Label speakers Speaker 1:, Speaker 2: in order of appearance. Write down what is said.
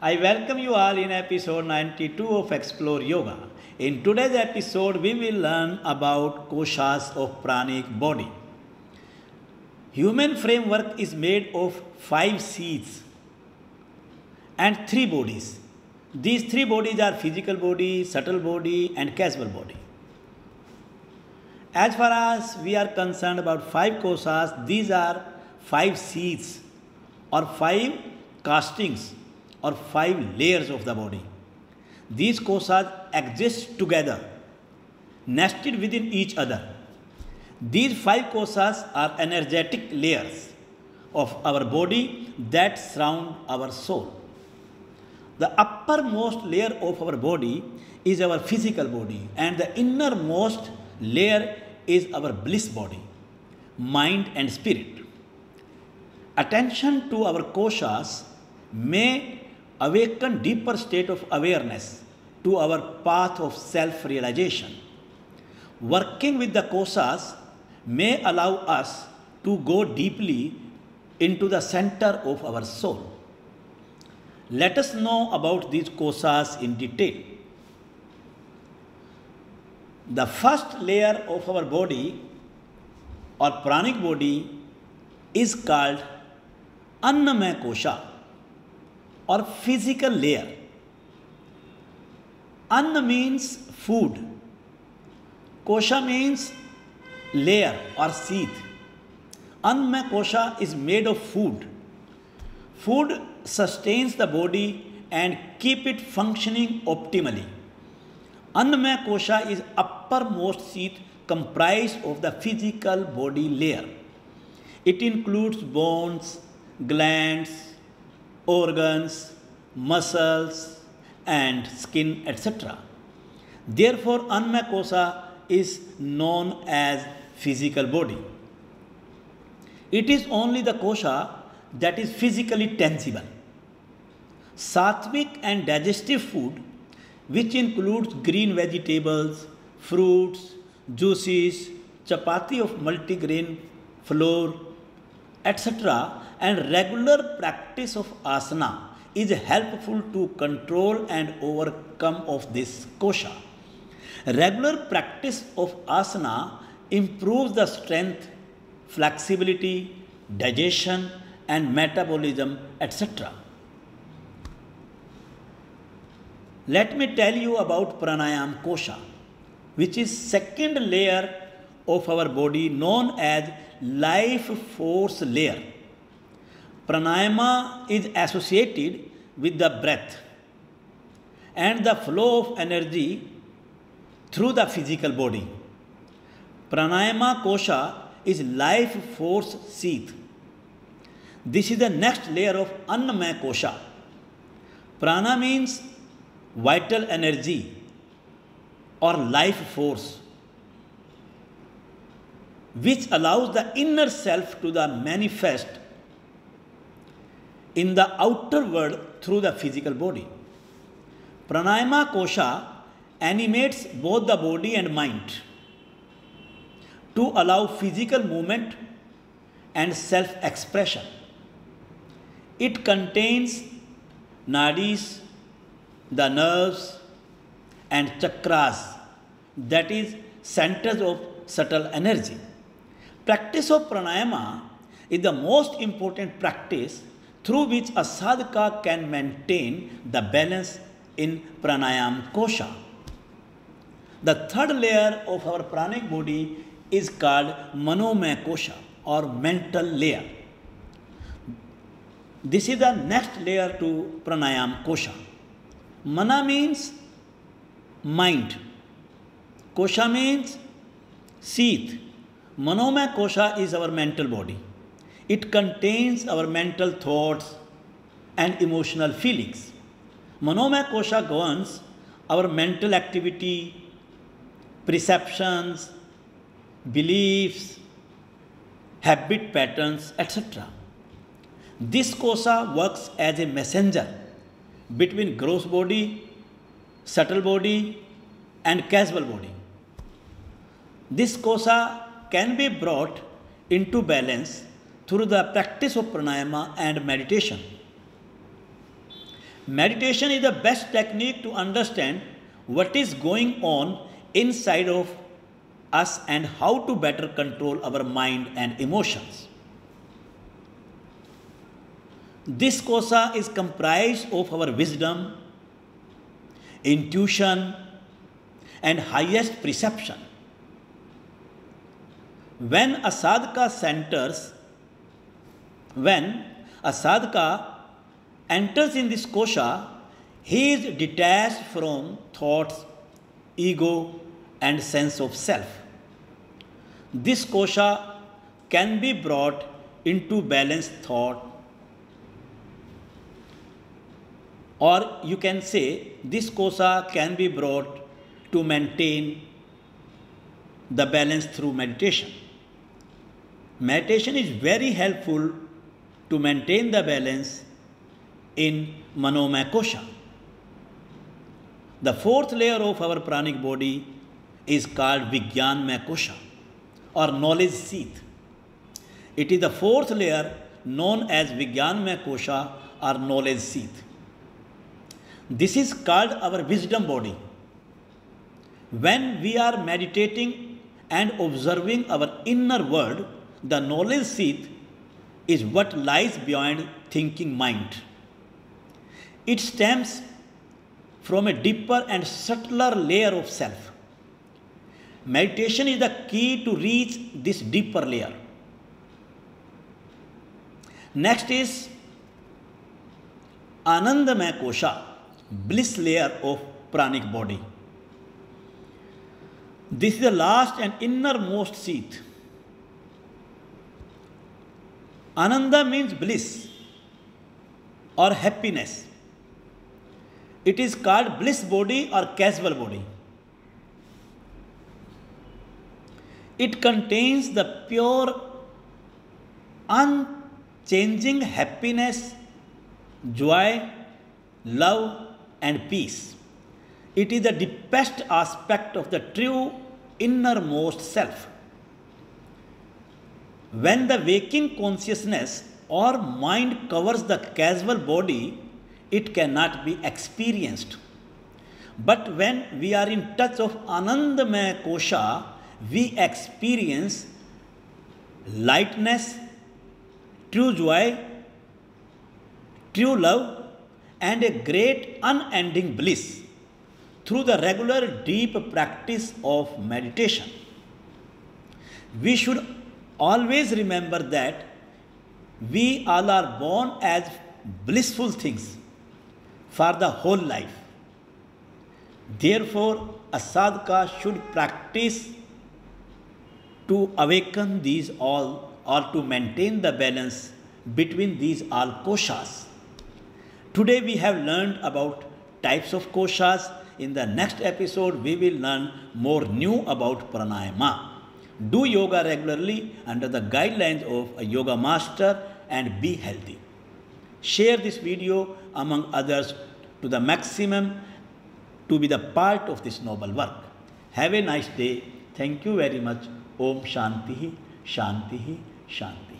Speaker 1: I welcome you all in episode 92 of Explore Yoga. In today's episode, we will learn about koshas of pranic body. Human framework is made of 5 seats and 3 bodies. These 3 bodies are physical body, subtle body, and casual body. As far as we are concerned about 5 koshas, these are 5 seats or 5 castings or 5 layers of the body. These koshas exist together, nested within each other. These 5 koshas are energetic layers of our body that surround our soul. The uppermost layer of our body is our physical body, and the innermost layer is our bliss body, mind, and spirit. Attention to our koshas may awaken deeper state of awareness to our path of self-realization. Working with the koshas may allow us to go deeply into the center of our soul. Let us know about these koshas in detail. The first layer of our body or pranic body is called Annamaya kosha or physical layer. Anna means food. Kosha means layer or sheath. Annamaya kosha is made of food. Food sustains the body and keep it functioning optimally. Annamaya kosha is uppermost sheath comprised of the physical body layer. It includes bones, glands, organs, muscles, and skin, etc. Therefore, Annamaya kosha is known as physical body. It is only the kosha that is physically tangible. Sattvic and digestive food, which includes green vegetables, fruits, juices, chapati of multigrain flour, etc., and regular practice of asana is helpful to control and overcome of this kosha. Regular practice of asana improves the strength, flexibility, digestion, and metabolism, etc. Let me tell you about pranayama kosha, which is second layer of our body known as life force layer. Pranayama is associated with the breath and the flow of energy through the physical body. Pranayama kosha is life force sheath. This is the next layer of Annamaya kosha. Prana means vital energy or life force, which allows the inner self to the manifest in the outer world through the physical body. Pranayama kosha animates both the body and mind to allow physical movement and self-expression. It contains nadis, the nerves, and chakras, that is, centers of subtle energy. Practice of pranayama is the most important practice through which a sadhaka can maintain the balance in pranayama kosha. The third layer of our pranic body is called manomaya kosha or mental layer. This is the next layer to pranayama kosha. Mana means mind. Kosha means sheath. Manomaya kosha is our mental body. It contains our mental thoughts and emotional feelings. Manomaya kosha governs our mental activity, perceptions, beliefs, habit patterns, etc. This kosha works as a messenger between gross body, subtle body, and casual body. This kosha can be brought into balance through the practice of pranayama and meditation. Meditation is the best technique to understand what is going on inside of us and how to better control our mind and emotions. This kosha is comprised of our wisdom, intuition, and highest perception. When a sadhaka centers, when a sadhaka enters in this kosha, he is detached from thoughts, ego, and sense of self. This kosha can be brought into balanced thought, or you can say this kosha can be brought to maintain the balance through meditation. Meditation is very helpful to maintain the balance in Manomaya kosha. The fourth layer of our pranic body is called Vijnanmaya kosha or knowledge seat. It is the fourth layer known as Vijnanmaya kosha or knowledge seat. This is called our wisdom body. When we are meditating and observing our inner world, the knowledge seat is what lies beyond thinking mind. It stems from a deeper and subtler layer of self. Meditation is the key to reach this deeper layer. Next is Anandamaya kosha, bliss layer of pranic body. This is the last and innermost seat. Ananda means bliss or happiness. It is called bliss body or casual body. It contains the pure, unchanging happiness, joy, love, and peace. It is the deepest aspect of the true innermost self. When the waking consciousness or mind covers the casual body, it cannot be experienced. But when we are in touch of Anandamaya kosha, we experience lightness, true joy, true love, and a great unending bliss through the regular deep practice of meditation. We should always remember that we all are born as blissful things for the whole life. Therefore, a sadhaka should practice to awaken these all or to maintain the balance between these all koshas. Today we have learned about types of koshas. In the next episode, we will learn more new about pranayama. Do yoga regularly under the guidelines of a yoga master and be healthy. Share this video among others to the maximum to be the part of this noble work. Have a nice day. Thank you very much. Om Shanti, Shanti, Shanti.